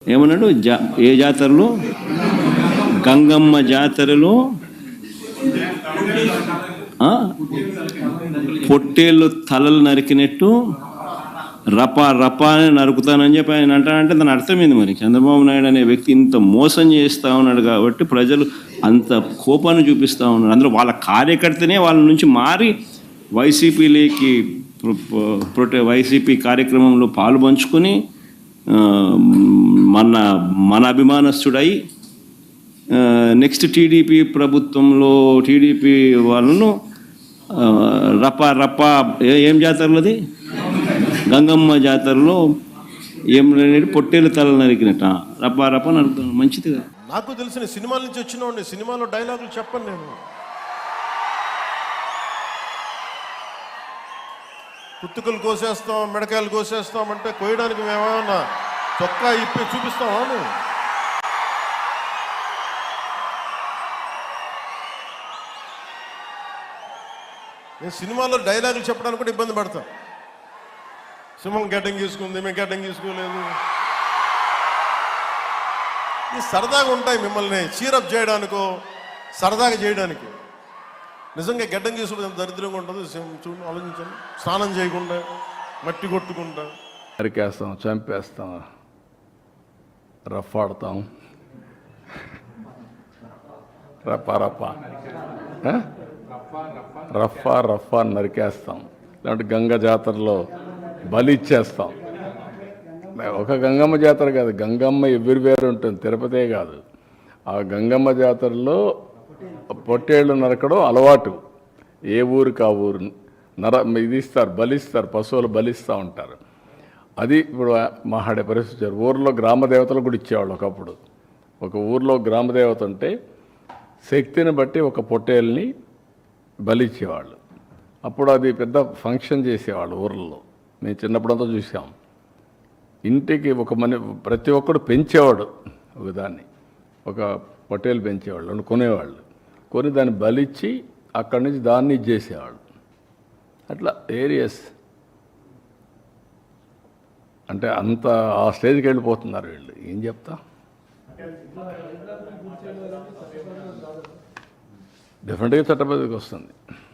ఏమన్నాడు? ఏ జాతరలో? గంగమ్మ జాతరలో పొట్టేళ్ళు తలలు నరికినట్టు రపా రపా అని నరుకుతానని చెప్పి ఆయన అంటానంటే దాని అర్థమైంది. మరి చంద్రబాబు నాయుడు అనే వ్యక్తి ఇంత మోసం చేస్తూ ఉన్నాడు కాబట్టి ప్రజలు అంత కోపాన్ని చూపిస్తూ ఉన్నారు. అందులో వాళ్ళ కార్యకర్తనే వాళ్ళ నుంచి మారి వైసీపీలోకి వైసీపీ కార్యక్రమంలో పాలు పంచుకొని మన అభిమానస్తుడై నెక్స్ట్ టీడీపీ ప్రభుత్వంలో టీడీపీ వాళ్ళను రపా ఏం జాతరలోది? గంగమ్మ జాతరలో ఏం పొట్టేలు తల నరికినట్ట రపా నరుకుతాను. మంచిది కదా. నాకు తెలిసిన సినిమాల నుంచి వచ్చిన సినిమాలో డైలాగులు చెప్పను నేను. పుత్తుకలు కోసేస్తాం, మిడకాయలు కోసేస్తాం అంటే కోయడానికి మేమేమన్నా చొక్కా ఇప్పి చూపిస్తామా? నేను సినిమాలో డైలాగులు చెప్పడానికి కూడా ఇబ్బంది పడతాను. సింహం గడ్డం గీసుకుంది, మేము గడ్డం గీసుకోలేదు. ఇది సరదాగా ఉంటాయి, మిమ్మల్ని చీరప్ చేయడానికో సరదాగా చేయడానికి. నిజంగా గడ్డం గీసుకోవడం దరిద్రంగా ఉంటుంది. చూడండి, ఆలోచించండి. స్నానం చేయకుండా మట్టి కొట్టుకుంటా నరికేస్తాం, చంపేస్తాం, రఫాడతాం, రఫా నరికేస్తాం. ఇలాంటి గంగ జాతరలో బలి ఇచ్చేస్తాం. ఒక గంగమ్మ జాతర కాదు, గంగమ్మ ఎవ్రీవేర్ ఉంటుంది, తిరుపతే కాదు. ఆ గంగమ్మ జాతరలో పొట్టేళ్ళు నరకడం అలవాటు. ఏ ఊరికి ఆ ఊరు ఇది ఇస్తారు, బలిస్తారు, పశువులు బలిస్తూ ఉంటారు. అది ఇప్పుడు మాట్లాడే పరిస్థితి. ఊర్లో గ్రామదేవతలు కూడా ఇచ్చేవాళ్ళు ఒకప్పుడు. ఒక ఊర్లో గ్రామదేవత ఉంటే శక్తిని బట్టి ఒక పొట్టేల్ని బలిచ్చేవాళ్ళు. అప్పుడు అది పెద్ద ఫంక్షన్ చేసేవాళ్ళు ఊర్లలో. మేము చిన్నప్పుడంతా చూసాం. ఇంటికి ప్రతి ఒక్కడు పెంచేవాడు ఒకదాన్ని, ఒక పొట్టేలు పెంచేవాళ్ళు, కొనేవాళ్ళు. కొని దాన్ని బలిచ్చి అక్కడి నుంచి దాన్ని ఇచ్చేసేవాళ్ళు. అట్లా ఏరియస్ అంటే అంత ఆ స్టేజ్కి వెళ్ళిపోతున్నారు వీళ్ళు. ఏం చెప్తా? డెఫినెట్గా చట్టబద్ధకి వస్తుంది.